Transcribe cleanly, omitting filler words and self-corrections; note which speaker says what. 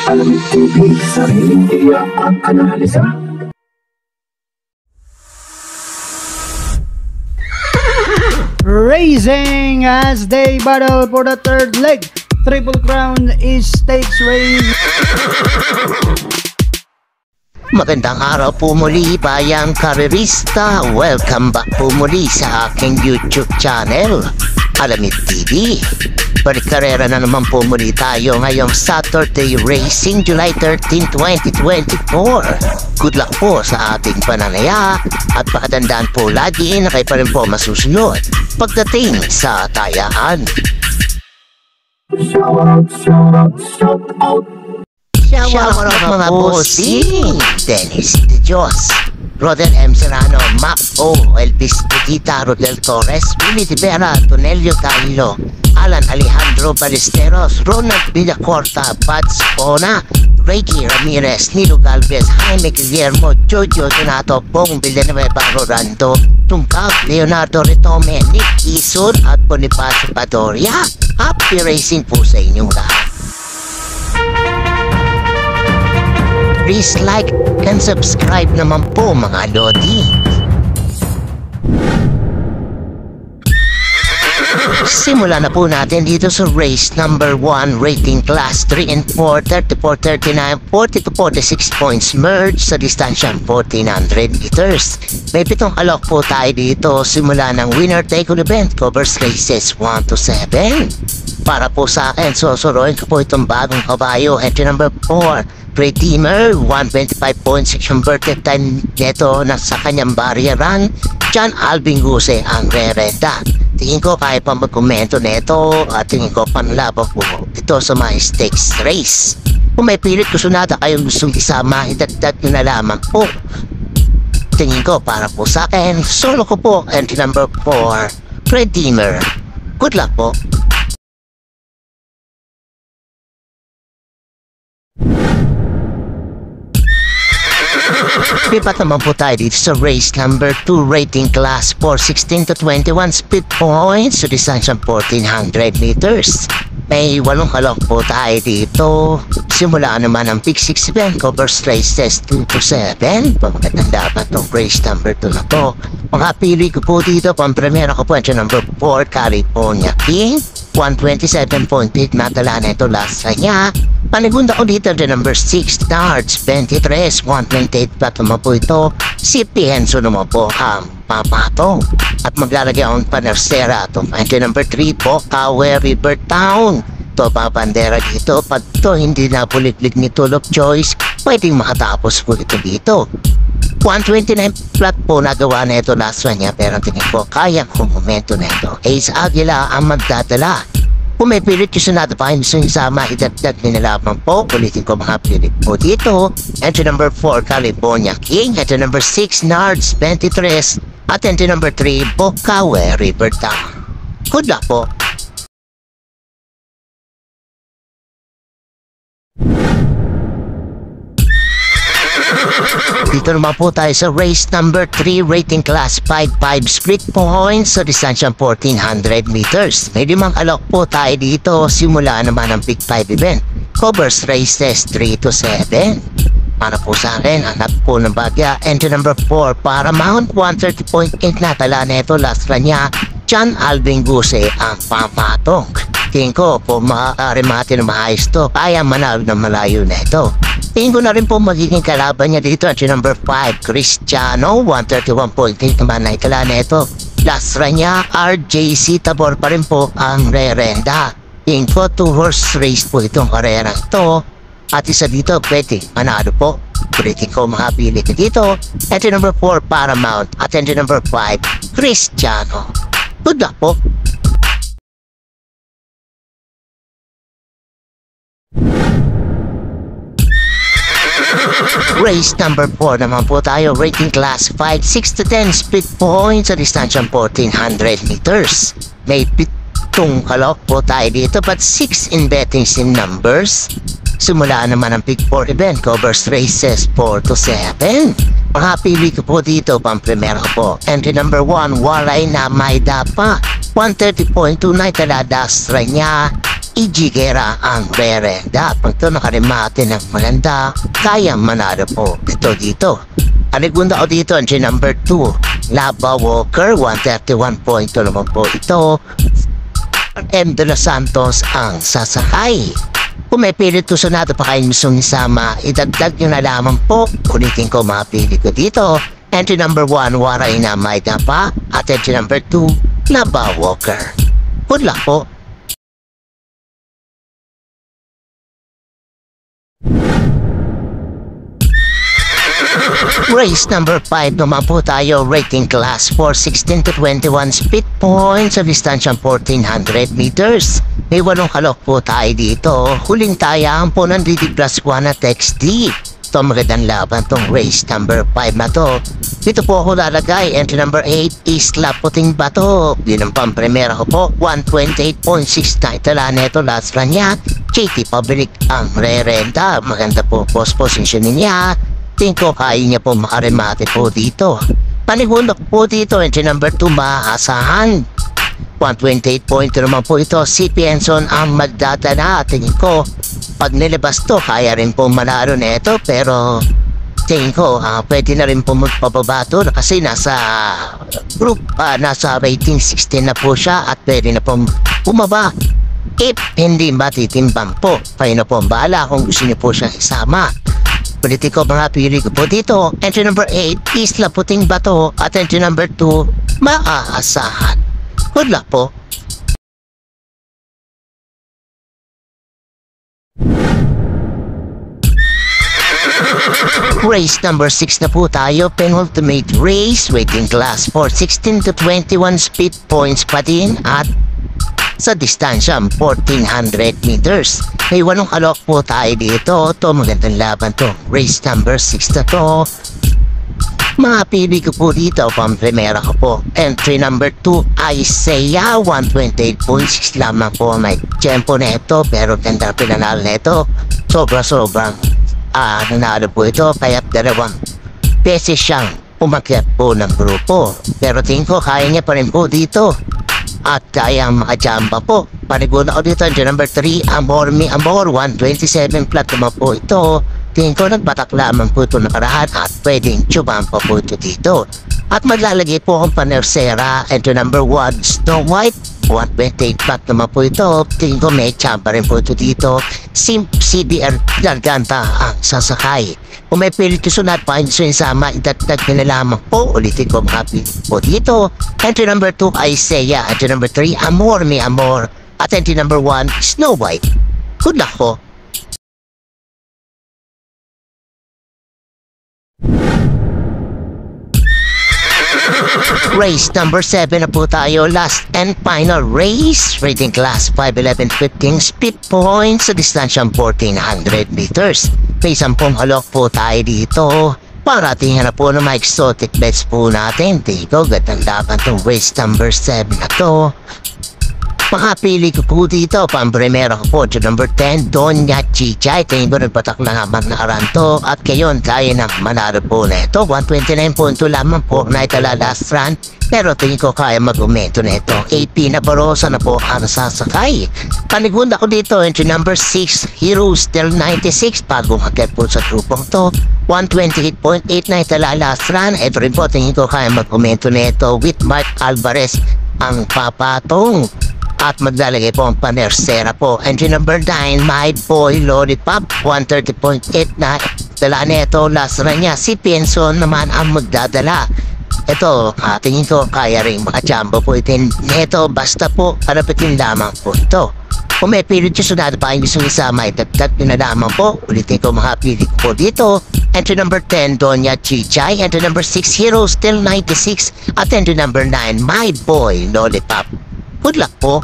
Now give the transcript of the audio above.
Speaker 1: Alamig TV, sariling tiyak at analisa.
Speaker 2: Racing as they battle for the third leg. Triple Crown is stakes race.
Speaker 3: Magandang araw po muli, bayang karerista. Welcome back po muli sa aking YouTube channel, Alamid TV. Balik-karera na naman po muli tayo ngayong Saturday Racing, July 13, 2024. Good luck po sa ating pananaya at pakatandaan po lagi na kayo pa rin po masusunod pagdating sa tayaan.
Speaker 1: Shout out.
Speaker 3: Shout out mga bossing! Dennis De Dios, Rodel M. Serrano, Mac O, Elvis Putita, Rodel Torres, Willie De Vera, Tonelio Carlo, Alan Alejandro Ballesteros, Ronald Villacorta, Pads Ona, Reiki Ramirez, Nilo Galvez, Jaime Guillermo, Jojo Donato, Bong Villanueva, Rolando Tungkab, Leonardo Retome, Nick Isun at Bonifacio Padoria. Happy racing po sa inyong lahat. Please like and subscribe naman po mga lodi. Simulan na po natin dito sa race number 1, rating class 3 and 4, 34, 39, 40 to 46 points merge sa distansya 1400 meters. May 7 alok po tayo dito, simula ng winner take all event, covers races 1 to 7. Para po sa akin, susuroin ko po itong bagong kabayo, entry number 4, Redeemer, 125 points, section birthday time neto na sa kanyang barrier run, John Alvin Guse ang re-renta. Tingin ko kaya pa magkomento neto at tingin ko panlaban po ito sa mga stakes race. Kung may pilit ko sunada kayong gustong isama, idagdag nyo na lamang po. Tingin ko para po sa akin, solo ko po, entry number 4, Redeemer. Good luck po. Lipat naman po tayo dito sa race number 2, rating class 4, 16 to 21 speed points sa distansya 1400 meters. May 8 kalok po tayo dito. Simula naman ang Big 6 event, covers races 2 to 7. Pagkatanda pa itong race number 2 na to. Mga pili ko po dito, pang-premiera ko po ang number 4, California King. 127.8 natala na ito last kanya. Panigunda ko dito the number 6, Darts 23, 128 platform po ito. Si Pienso naman po ang papatong. At maglalagay akong panersera ito. Entry number 3 po, Kawe River Town. Ito papandera dito. Pag ito hindi na puliklik ni Tool of Choice, pwedeng makatapos po ito dito. 129 flat po nagawa na ito last one niya, pero tingin ko kaya kong momento na ito. Ace Aguila ang magdadala. Kung may pilit yung sunada pa yung sama, idagdag nilalaman po. Ulitin ko mga pilit po dito. Entry number 4, California King. Entry number 6, Nards 23. At entry number 3, Bocaue River Town. Good luck po. Dito naman po tayo sa race number 3, rating class 5, 5 split points sa distansya 1400 meters. May 5 alok po tayo dito, simula naman ang Big 5 event, covers races 3 to 7. Para po sa akin, anak po ng bagya, entry number 4, Paramount, 130.8 natala na ito last run niya, John Alvin Guse ang pamatong. Tingin ko po makakarimati na maayos to, kaya manalo na malayo na ito. Tingin ko na rin po magiging kalaban niya dito at number 5, Cristiano, 131.8 naman na itala na ito. Last run niya, RJC Tabor pa rin po ang re-renda. Tingin ko 2-horse race po itong karera ito. At isa dito, pwede manalo po. Ulitin ko mga pili ko dito. Entry number 4, Paramount. At entry number 5, Cristiano. Good luck po. Race number 4 naman po tayo, rating class 5, 6 to 10 speed points sa distansya 1400 meters. May 7 kalok po tayo dito, but 6 in bettings in numbers. Simula naman ang Big 4 event, covers races 4 to 7. Mga pili ko po dito, pang-premiere ko po. Entry number 1, Walay na may dapa. 130.29 taladas niya. Ijigera ang rerenda. Pag ito nakarimate ng maganda, kaya manalo po ito dito. Aligunda ko dito, entry number 2, Lava Walker, 131.2 naman po ito. M. De Los Santos ang sasakay. Kung may pilit ko sunado pa kayo misong isama, idagdag nyo na lamang po. Ulitin ko mga pili ko dito. Entry number 1, Waray na May Dapa. At entry number 2, Lava Walker. Good luck po. Race number 5 naman po tayo, rating class for 16 to 21 speed points sa distansyang 1400 meters. May 8 kalok po tayo dito. Huling tayaan po ng DD Plus 1 at XD. Ito magandang laban tong race number 5 na to. Dito po ako lalagay. Entry number 8, Isla Puting Bato. Yun ang pampremera ko po. 128.6 na itala neto last run niya. JT Public ang re-renta. Maganda po post position niya. Tingin ko kaya niya po makaremate po dito. Panigundok po dito, entry number 2, maasahan. 128.2 naman po ito. Si Pienson ang magdadala. Tingin ko, pag nilabas to, kaya rin po manalo nito. Pero tingin ko, pwede na rin po magpababa to kasi nasa group, nasa rating 16 na po siya at pwede na po bumaba. If hindi matitimbang po, kayo na po ang bahala kung gusto niyo po siyang isama. Pwede ko mga pili ko po dito. Entry number 8, Isla Puting Bato. At entry number 2, maaasahan. Good luck po. Race number 6 na po tayo. Penultimate race. Rating class for 16 to 21 speed points pa din. At sa distansya 1400 meters. May 8 kalok po tayo dito. Ito magandang laban to. Race number 6 na to. Mga pili ko po dito. Pampremera ko po. Entry number 2, Isaiah. 128.6 lamang po may tempo na ito. Pero ganda pinanalo na ito. Sobrang nanalo po ito. Kaya 2 beses siyang umakyat po ng grupo. Pero tingin ko kaya niya pa rin po dito. At kaya makajamba po. Paniguna ko dito, number 3, Amor Mi Amor, 127 flat naman po ito. Tingin ko nagbatak lamang po ito nakaraan at pwedeng tsubampa po ito dito. At maglalagay po akong panersera, enter number 1, Snow White, 128 flat naman po ito. Tingin ko may tsamba rin po ito dito. Simp CBR Garganta ang sasakay. Kung may pilit ko sunat pa yung sama, idagdag nila lamang po. Ulitin ko mga pilit po dito. Entry number 2, Isaiah. Entry number 3, Amor Mi Amor. At entry number 1, Snow White. Good luck po. Race number 7 na po tayo. Last and final race. Rating class 5, 11, 15 speed points sa distansyang 1400 meters. May 10 halok po tayo dito. Paratingin na po ng mga exotic bets po natin. Dito, gandang laban itong race number 7 na to. Makapili ko po dito. Pampremera ko po. Number 10, Doña Chicha. Tingin ko nagpatak na naman na aranto. At kayon, kaya na manalo po na ito. 129.2 lamang po na itala last run. Pero tingin ko kaya mag-umento na ito. AP na Barosa na po ang sasakay. Panigunda ko dito. Entry number 6, Hero Still 96. Bagong hakit po sa grupong to. 128.8 na itala last run. Ito rin po tingin ko kaya mag-umento na ito with Mark Alvarez ang papatong. At maglalagay po ang panersera po. Entry number 9, My Boy Lollipop, 130.8 na dala neto. Last run niya, si Pienson naman ang magdadala. Ito, tingin ko kaya rin makajambo po ito neto. Basta po, parapitin lamang po ito. Kung may pilit siya sunado pa yung gusto isama, itagdag nyo na lamang po. Ulitin ko mga pilit po dito. Entry number 10, Doña Chichay. Entry number 6, Hero Still 96. At entry number 9, My Boy Lollipop. Good luck po.